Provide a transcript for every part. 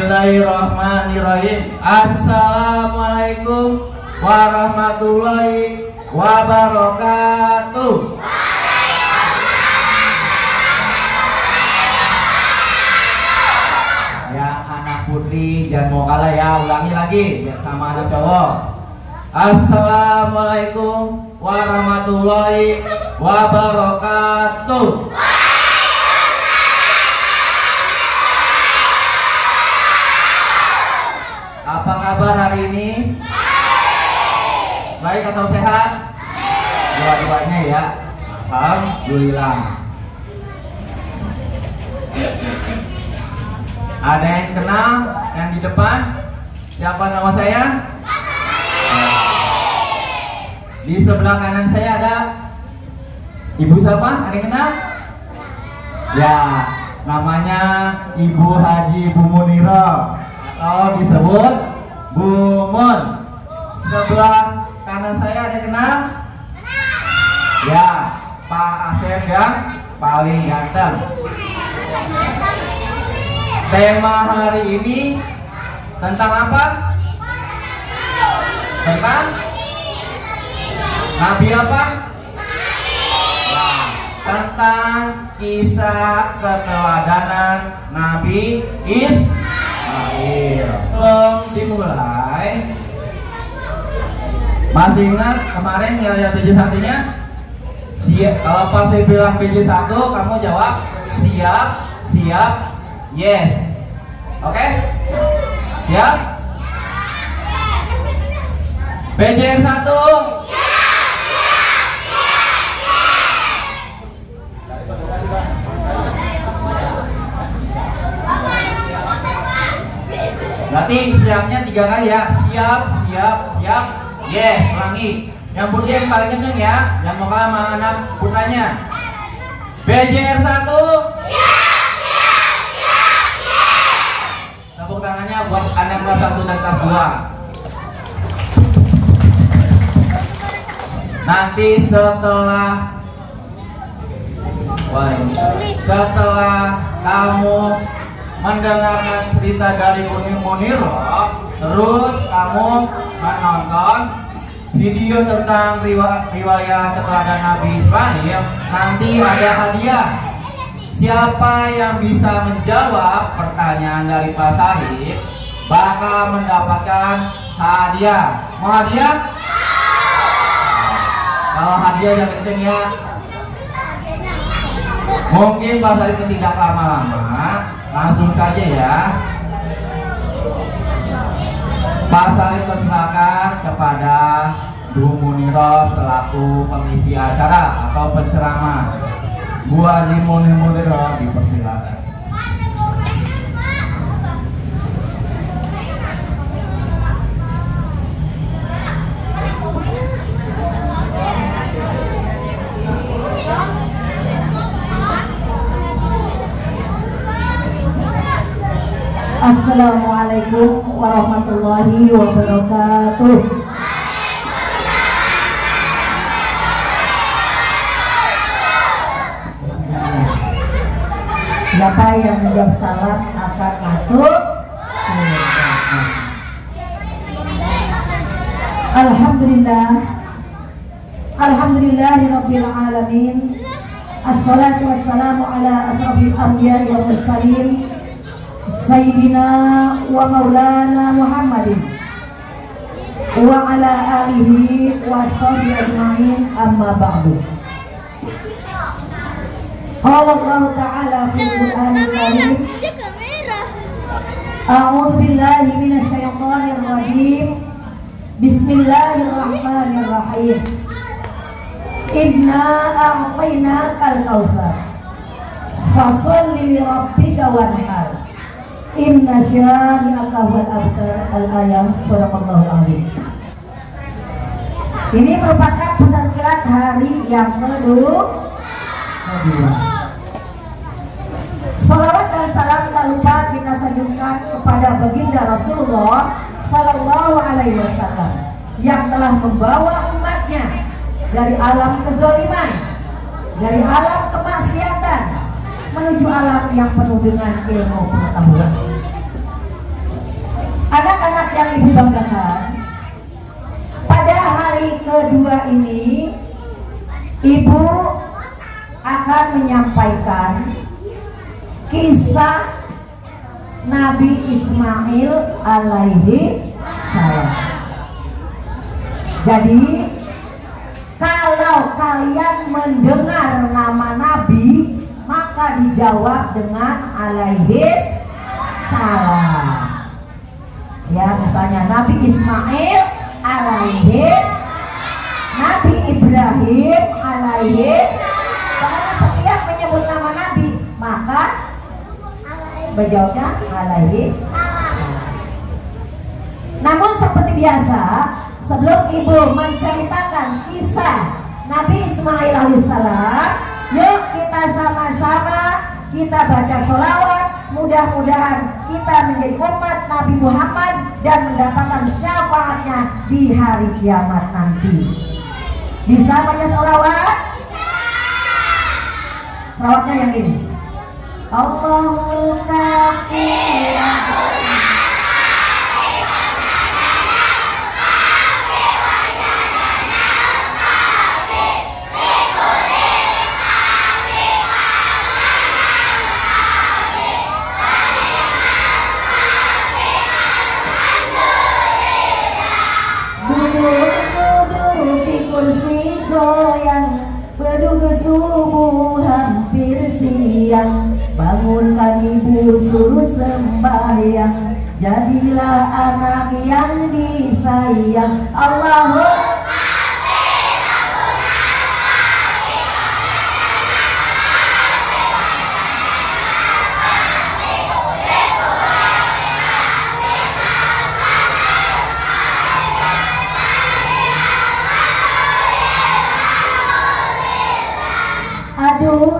Bismillahirrahmanirrahim. Assalamualaikum warahmatullahi wabarakatuh. Ya anak putri jangan mau kalah ya, ulangi lagi sama anak cowok. Assalamualaikum warahmatullahi wabarakatuh. Apa kabar hari ini? Baik atau sehat? Dua-duanya ya. Alhamdulillah. Ada yang kenal yang di depan? Siapa nama saya? Di sebelah kanan saya ada Ibu siapa? Ada yang kenal? Ya, namanya Ibu Haji Bu Muniro atau disebut Bu Mun. Sebelah kanan saya ada yang kenal? Ya, Pak Asep yang paling ganteng. Tema hari ini tentang apa? Tentang Nabi apa? Nah, tentang kisah keteladanan Nabi Ismail. Belum dimulai. Masih ingat kemarin nilai BJ1-nya? Siap. Kalau pas saya bilang BJ1, kamu jawab siap, siap, yes. Oke? Siap? BJ1. Berarti siapnya 3 kali ya. Siap, siap, siap, yes. Ulangi. Yang putih yang paling kenceng ya. Yang mau kalah sama anak putranya. BJR 1. Tepuk tangannya buat anak kelas 1 dan kelas 2. Nanti setelah kamu mendengarkan cerita dari Umi Muniro, terus kamu menonton video tentang riwayat keteladanan Nabi Ismail, nanti ada hadiah. Siapa yang bisa menjawab pertanyaan dari Pak Sahib bakal mendapatkan hadiah. Mau hadiah? Kalau hadiah yang kenceng ya. Mungkin Pak Sahib tidak lama-lama, langsung saja ya. Pak Sahib persilakan kepada Bu Muniro selaku pengisi acara atau penceramah. Bu Haji Muniro dipersilakan. Assalamualaikum warahmatullahi wabarakatuh. Siapa yang menjawab salam akan masuk surga. Alhamdulillah. Alhamdulillahirabbil alamin. Assalatu wassalamu ala asrafil anbiya'i wal mursalin. Sayyidina wa maulana Muhammadin wa ala alihi wa sahbihi ajma'in, amma ba'du. Qala Allah ta'ala fil Qur'anil Karim, a'udzu billahi minasy syaithanir rajim. Bismillahirrahmanirrahim. Inna a'tainakal kautsar fasholli li rabbika wanhar. Inna syani'aka wal abtar. Al-ayat Surahullahu Azim. Ini merupakan pesan kilat hari yang kedua. Salawat dan salam tak lupa kita sanjungkan kepada baginda Rasulullah Sallallahu Alaihi Wasallam yang telah membawa umatnya dari alam kezaliman, dari alam kemaksiatan menuju alam yang penuh dengan ilmu pengetahuan. anak yang ibu banggakan, pada hari kedua ini ibu akan menyampaikan kisah Nabi Ismail alaihi salam. Jadi kalau kalian mendengar nama Nabi, maka dijawab dengan alaihi salam. Ya, misalnya Nabi Ismail alaihi, Nabi Ibrahim alaihi. Karena setiap menyebut nama Nabi, maka menjawabnya alaihi salam. Namun seperti biasa, sebelum ibu menceritakan kisah Nabi Ismail alaihissalam, yuk kita sama-sama kita baca sholawat. Mudah-mudahan kita menjadi umat Nabi Muhammad dan mendapatkan syafaatnya di hari kiamat nanti. Bisa baca sholawat? Sholawatnya yang ini. Allahul kafir. Subuh hampir siang, bangunkan ibu suruh sembahyang, jadilah anak yang disayang. Allahumma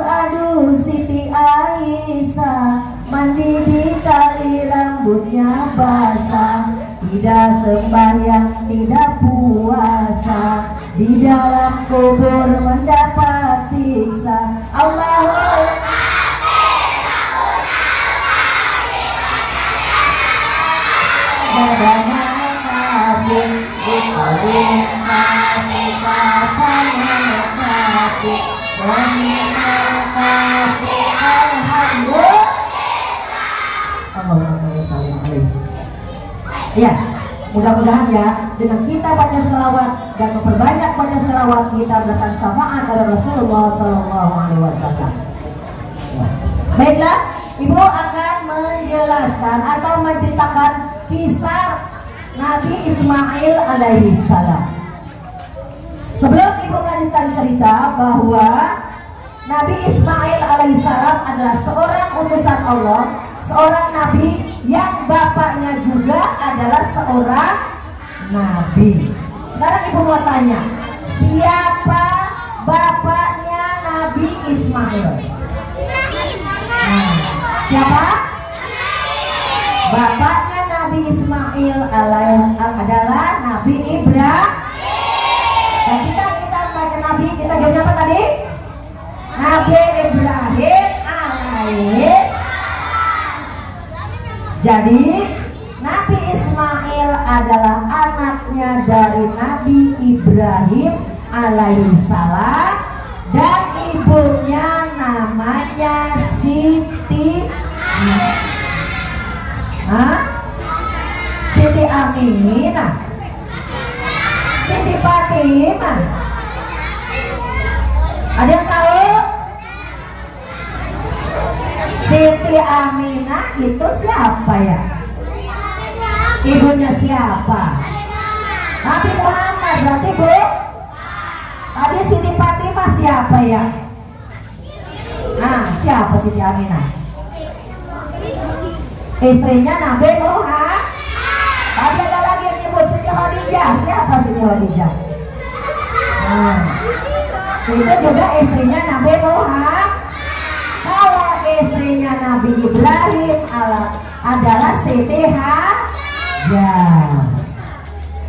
aduh Siti Aisyah, mandi di kali rambutnya basah, tidak sembahyang tidak puasa, di dalam kubur mendapat siksa. Allahumma ya, mudah-mudahan ya dengan kita baca selawat dan memperbanyak baca selawat, kita mendapatkan syafaat dari Rasulullah Sallallahu Alaihi Wasallam. Baiklah, ibu akan menjelaskan atau menceritakan kisah Nabi Ismail alaihi salam. Sebelum ibu melanjutkan cerita bahwa Nabi Ismail alaihissalam adalah seorang utusan Allah, seorang nabi yang bapaknya juga adalah seorang nabi. Sekarang ibu mau tanya, siapa bapaknya Nabi Ismail? Siapa? Bapaknya Nabi Ismail adalah Nabi Ibrahim. Ketika kita baca Nabi, kita jawabnya apa tadi? Nabi Ibrahim alaihi. Jadi Nabi Ismail adalah anaknya dari Nabi Ibrahim alaihissalam, dan ibunya namanya Siti Siti Aminah, Siti Fatimah. Ada yang tahu? Siti Aminah itu siapa ya? Ibunya siapa? Nabi Muhammad, berarti bu? Tadi Siti Fatimah siapa ya? Nah, siapa Siti Aminah? Istrinya Nabi Muhammad. Tadi ada lagi yang nyebut Siti Khadijah. Siapa Siti Khadijah? Nah, itu juga istrinya Nabi Muhammad. Kalau istrinya Nabi Ibrahim adalah Siti Hajar.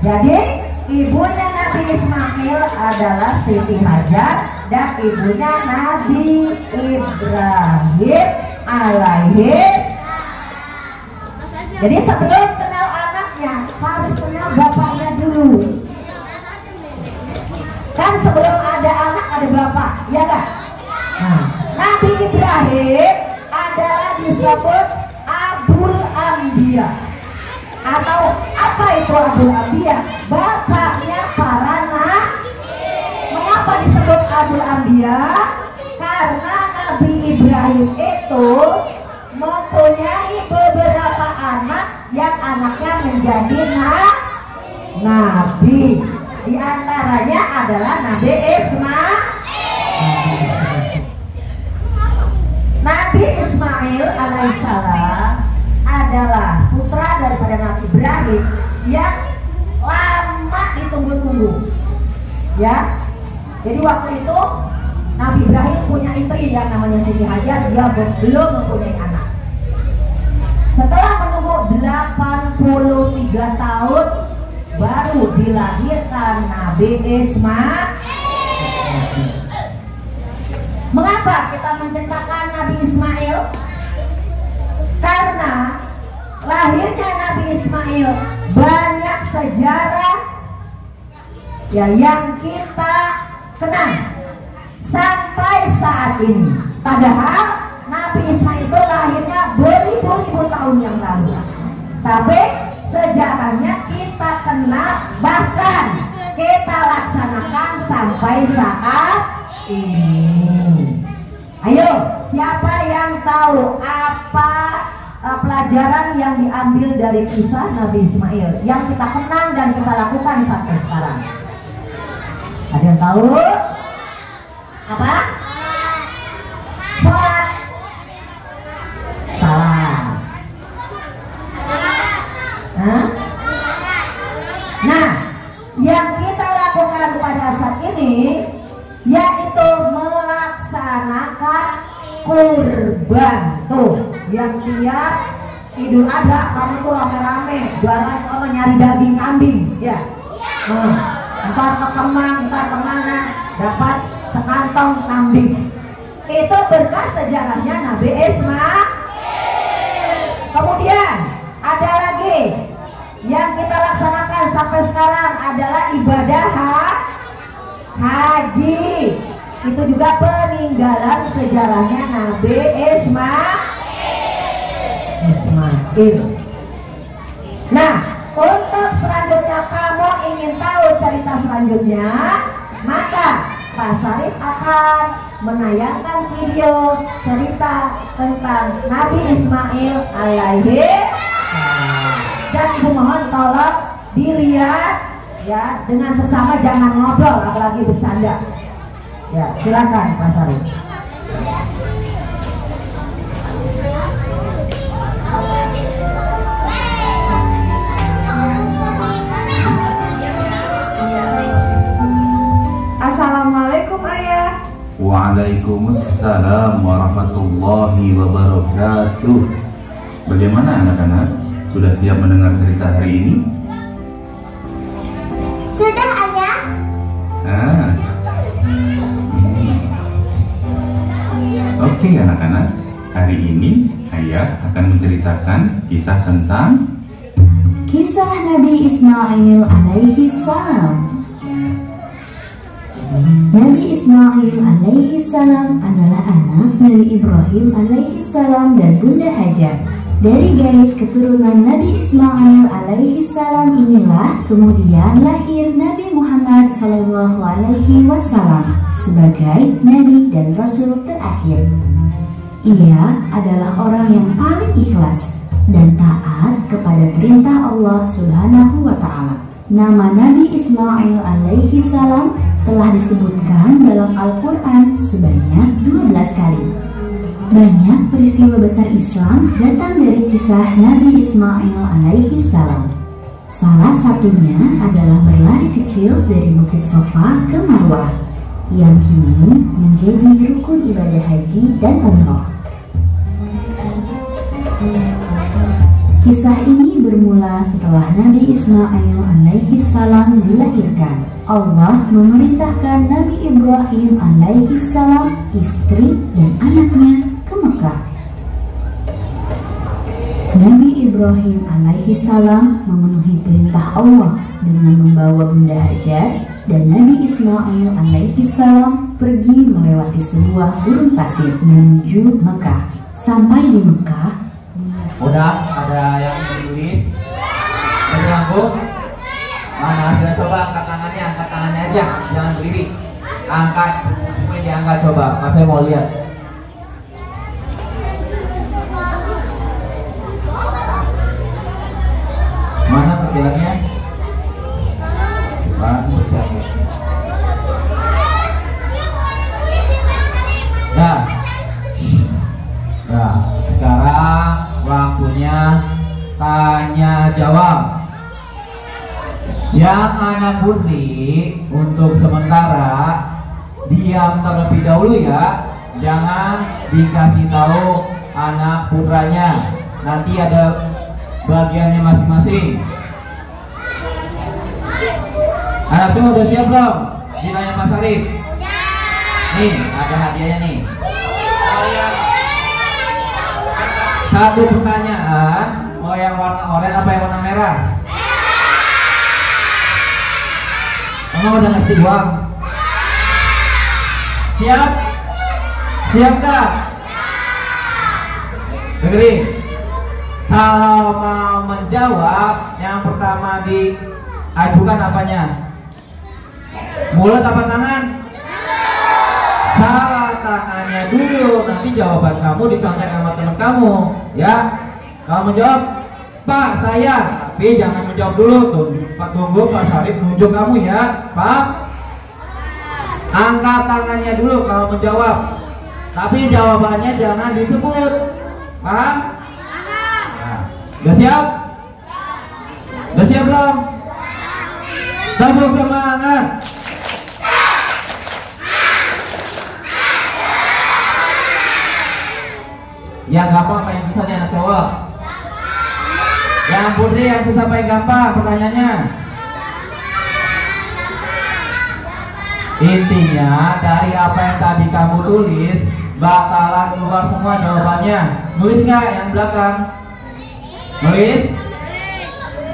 Jadi ibunya Nabi Ismail adalah Siti Hajar dan ibunya Nabi Ibrahim alaihi. Jadi sebelum kenal anaknya, ya kan? Nah, Nabi Ibrahim adalah disebut Abul Anbiya. Atau apa itu Abul Anbiya? Bapaknya para nabi. Mengapa disebut Abul Anbiya? Karena Nabi Ibrahim itu mempunyai beberapa anak yang anaknya menjadi nabi. Di antaranya adalah Nabi Ismail. Nabi Ismail alaihissalam adalah putra daripada Nabi Ibrahim yang lama ditunggu-tunggu. Ya, jadi waktu itu Nabi Ibrahim punya istri yang namanya Siti Hajar, dia belum mempunyai anak. Setelah menunggu 83 tahun baru dilahirkan Nabi Ismail. Mengapa kita menceritakan Nabi Ismail? Karena lahirnya Nabi Ismail banyak sejarah ya yang kita kenal sampai saat ini. Padahal Nabi Ismail itu lahirnya beribu-ribu tahun yang lalu, tapi sejarahnya kita kenal, bahkan kita laksanakan sampai saat ini. Ayo, siapa yang tahu apa pelajaran yang diambil dari kisah Nabi Ismail yang kita kenang dan kita lakukan sampai sekarang? Ada yang tahu? Apa? Sholat. Salah. Hah? Nah, yang kita lakukan pada saat ini yaitu melaksanakan kurban. Tuh, yang tiap Idul Adha kamu tuh rame-rame jualan sama nyari daging kambing, ya. Entar ke Kemang, entar kemana dapat sekantong kambing. Itu berkah sejarahnya Nabi Ismail. Kemudian ada lagi yang kita laksanakan sampai sekarang adalah ibadah haji. Itu juga peninggalan sejarahnya Nabi Ismail. Nah, untuk selanjutnya kamu ingin tahu cerita selanjutnya, maka Pak Sarif akan menayangkan video cerita tentang Nabi Ismail alaihi. Dan ibu mohon tolong dilihat ya, dengan sesama jangan ngobrol apalagi bercanda. Ya, silakan Pak Sarif. Assalamualaikum Ayah. Waalaikumsalam warahmatullahi wabarakatuh. Bagaimana anak-anak? Sudah siap mendengar cerita hari ini? Sudah, Ayah. Oke anak-anak, hari ini Ayah akan menceritakan kisah tentang Kisah Nabi Ismail alaihi salam. Nabi Ismail alaihi salam adalah anak dari Ibrahim alaihi salam dan Bunda Hajar. Dari garis keturunan Nabi Ismail alaihi salam inilah kemudian lahir Nabi Muhammad sallallahu alaihi wasallam sebagai nabi dan rasul terakhir. Ia adalah orang yang paling ikhlas dan taat kepada perintah Allah Subhanahu wa taala. Nama Nabi Ismail alaihi salam telah disebutkan dalam Al-Quran sebanyak 12 kali. Banyak peristiwa besar Islam datang dari kisah Nabi Ismail alaihi salam. Salah satunya adalah berlari kecil dari Bukit Sofa ke Marwah yang kini menjadi rukun ibadah haji dan umroh. Kisah ini bermula setelah Nabi Ismail alaihi salam dilahirkan. Allah memerintahkan Nabi Ibrahim alaihi salam, istri dan anaknya ke Mekah. Nabi Ibrahim alaihi salam memenuhi perintah Allah dengan membawa Bunda Hajar dan Nabi Ismail alaihi salam pergi melewati sebuah gurun pasir menuju Mekah. Sampai di Mekah, Udah, ada yang menulis? Terganggu? Mana? Sudah coba angkat tangannya aja, jangan berdiri. Angkat, ini diangkat coba. Mas saya mau lihat. Mana kecilnya? Nah, nah, sekarang waktunya tanya jawab. Yang anak putri untuk sementara diam terlebih dahulu ya. Jangan dikasih tahu anak putranya. Nanti ada bagiannya masing-masing. Anak cowok udah siap belum? Ditanya Mas Arif. Nih, ada hadiahnya nih. Satu pertanyaan, mau yang warna oranye apa yang warna merah? Kamu udah ngerti uang? Siap? Siap gak? Dengerin. Kalau mau menjawab, yang pertama diajukan apanya? Mulut apa tangan? Salah tangannya dulu, nanti jawaban kamu dicontek sama teman kamu, ya. Kalau menjawab, Pak saya, tapi jangan menjawab dulu, tunggu Pak Sarif nunjuk kamu ya, Pak. Angkat tangannya dulu kalau menjawab, tapi jawabannya jangan disebut, paham? Nah, udah siap? Udah siap belum? Tepuk semangat. Yang gampang apa yang susah nih anak cowok? Yang putri yang susah apa yang gampang pertanyaannya? Intinya dari apa yang tadi kamu tulis bakalan keluar semua jawabannya. Nulis nggak yang belakang? Nulis?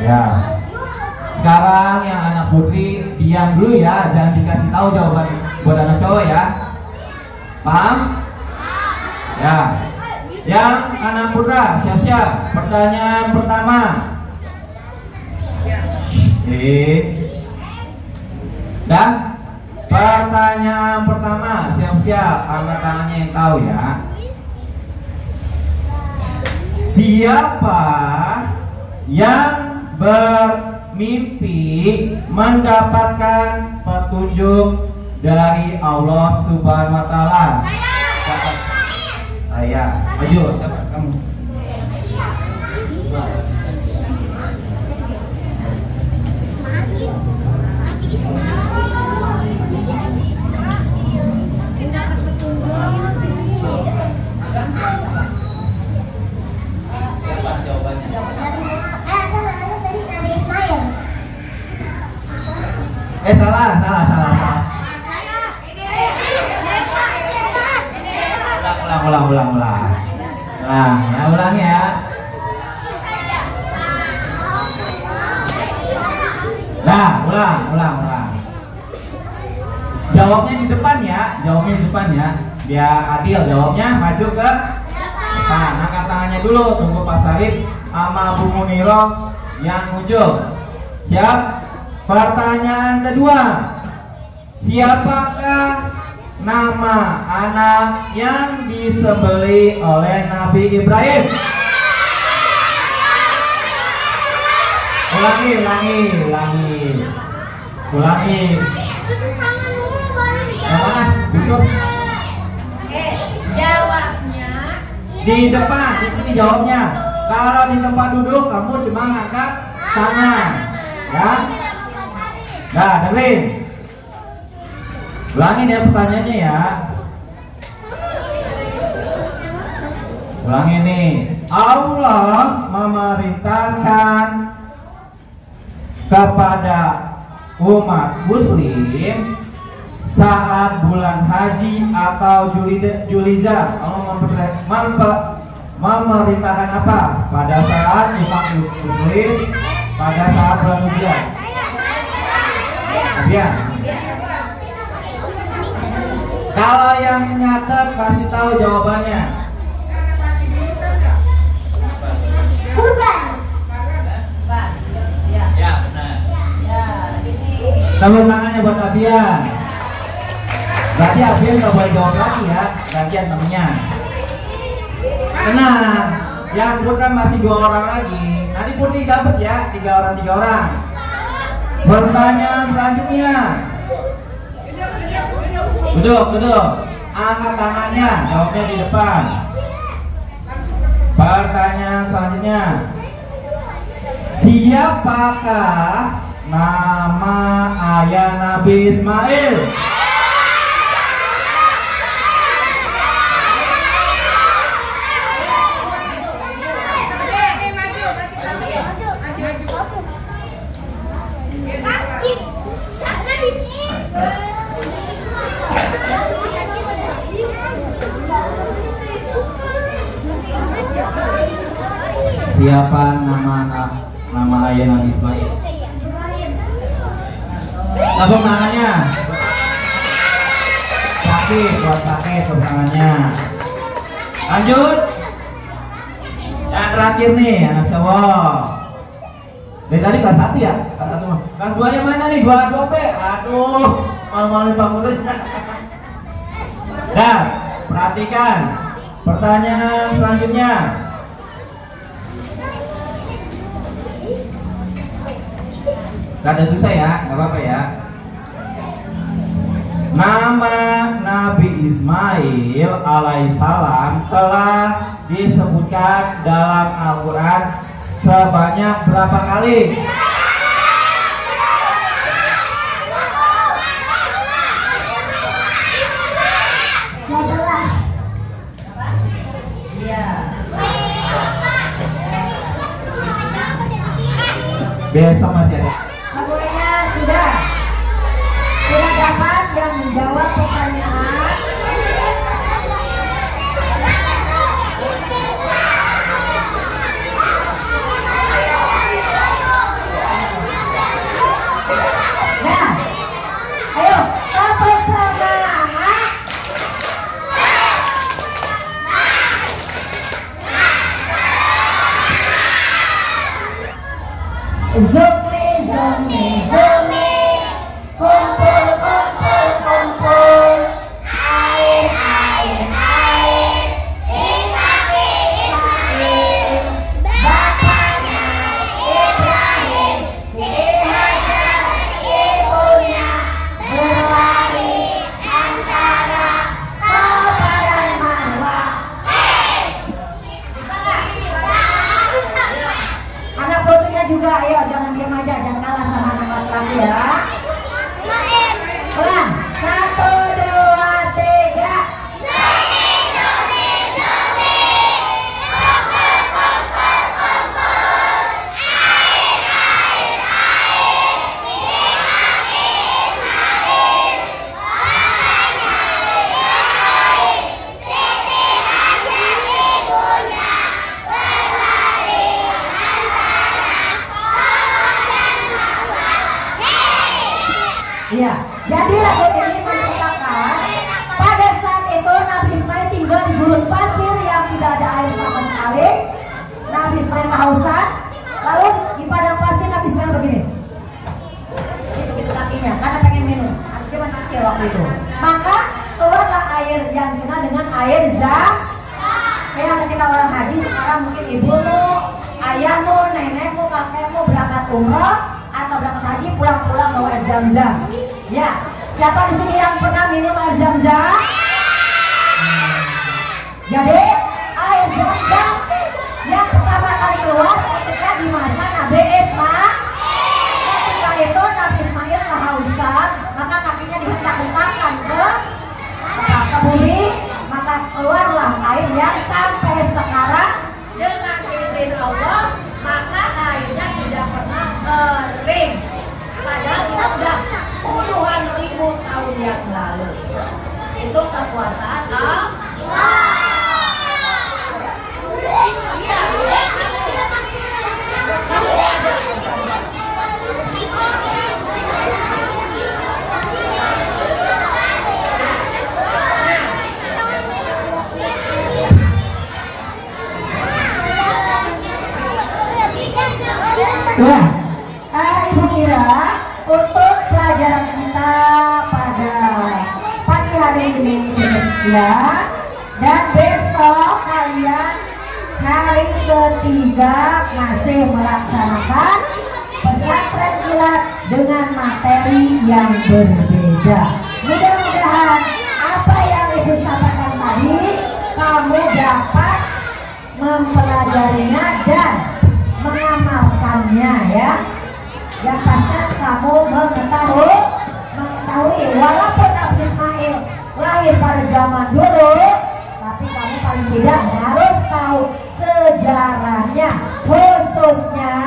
Ya. Sekarang yang anak putri diam dulu ya, jangan dikasih tahu jawaban buat anak cowok ya. Paham? Ya. Yang anak putra siap-siap. Pertanyaan pertama. Dan pertanyaan pertama siap-siap. Angkat tangannya yang tahu ya. Siapa yang bermimpi mendapatkan petunjuk dari Allah Subhanahu wa Ta'ala? Saya. Maju, siapa kamu? Siapa jawabannya? Salah. Ulang. Nah, ulang ya. Nah, ulang. Jawabnya di depan ya. Biar adil jawabnya, maju ke depan. Angkat tangannya dulu, tunggu Pak Sarif sama Bu Muniro yang muncul. Siap? Pertanyaan kedua. Siapakah nama anak yang disembelih oleh Nabi Ibrahim? Ulangi. Yang mana? Bisul. Jawabnya Di depan, di sini jawabnya. Kalau di tempat duduk kamu cuma ngangkat tangan, ya. Nah, dengerin. Ulangin ya pertanyaannya ya. Ulangin nih. Allah memerintahkan kepada umat muslim saat bulan haji atau Julhijjah. Allah memerintahkan apa? Pada saat umat muslim pada saat bulan hujan. mantap kasih tahu jawabannya. Kurban. Ya, benar. Ya, ini. Tepuk tangannya buat Abian. Berarti Abian nggak boleh jawab lagi ya, gantian temennya. Tenang, yang bukan masih 2 orang lagi. Nanti Putri dapat ya, 3 orang. Pertanyaan selanjutnya. Duduk. Angkat tangannya, jawabnya di depan. Pertanyaan selanjutnya. Siapakah nama ayah Nabi Ismail? Siapa nama ayah Nabi Ismail? Tepuk tangannya. Buat pakai tepuk tangannya. Lanjut. Yang terakhir nih, anak cowok. Dari tadi kelas 1 ya? Kelas 1 mah. Kelas 2 nya mana nih? 2 P. Aduh, malu-maluin Pak Guru. Dah, perhatikan. Pertanyaan selanjutnya. Rada susah ya, nggak apa-apa ya. Nama Nabi Ismail alaihissalam telah disebutkan dalam Al-Quran sebanyak berapa kali? Besok masih ada. Semuanya sudah dapat yang menjawab pertanyaan. Nah, ayo tepuk semangat. Zumi, kumpul, air, Nabi Ismail, bapaknya Ibrahim, Siti Hajar, ibunya, berlari antara Safa dan Marwah. Anak putrinya juga, ayo jangan diam aja, jangan kalah sama anak laki-laki ya. Ulang, 1, 2, 3. Iya, jadi lagu ini menceritakan pada saat itu Nabi Ismail tinggal di gurun pasir yang tidak ada air sama sekali. Nabi Ismail kehausan, lalu di padang pasir Nabi Ismail begini, gitu kakinya, karena pengen minum. Dia masih kecil waktu itu. Maka keluarlah air yang dikenal dengan air zam. Kayak ketika orang haji sekarang mungkin ibumu, ayahmu, nenekmu, kakekmu berangkat umroh atau berangkat haji pulang-pulang bawa air zam-zam. Ya, siapa di sini yang pernah minum air zam-zam? Jadi air zam-zam yang pertama kali keluar ketika di masa Nabi Ismail. Ketika itu Nabi Ismail kehausan, maka kakinya dihentak-hentakkan ke bumi, maka keluarlah air yang sampai sekarang dengan izin Allah, maka airnya tidak pernah kering. Padahal itu sudah puluhan ribu tahun yang lalu. Itu kekuasaan Allah. Ya, Ibu kira untuk pelajaran kita pada pagi hari ini sekian, dan besok kalian hari ketiga masih melaksanakan pesantren kilat dengan materi yang berbeda. Mudah-mudahan apa yang Ibu sampaikan tadi kamu dapat mempelajarinya dan mengamalkannya ya. Yang pasti kamu mengetahui walaupun Nabi Ismail lahir pada zaman dulu, tapi kamu paling tidak harus tahu sejarahnya, khususnya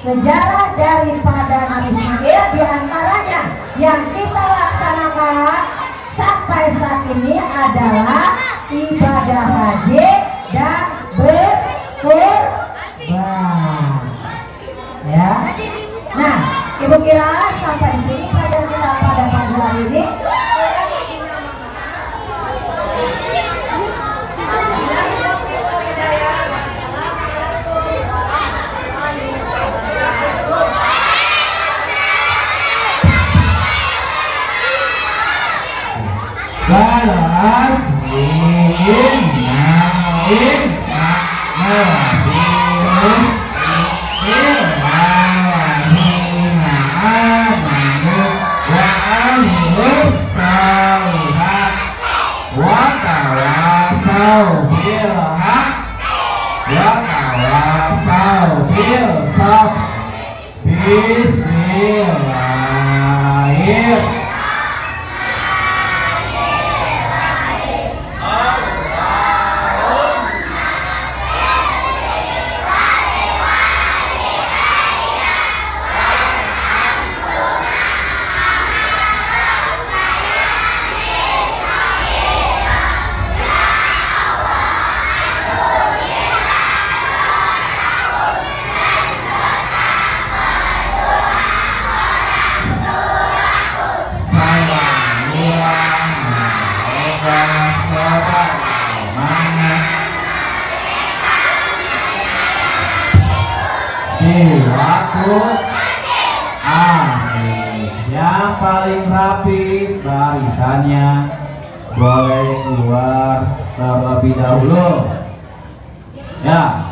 sejarah daripada Nabi Ismail, diantaranya yang kita laksanakan sampai saat ini adalah ibadah haji dan berkurban. Ya. Nah, Ibu kira sampai sini pelajaran kita pada pagi hari ini. Balas ingin naik Bismillahirrahmanirrahim. Waktu akhir yang paling rapi barisannya boleh keluar terlebih dahulu ya.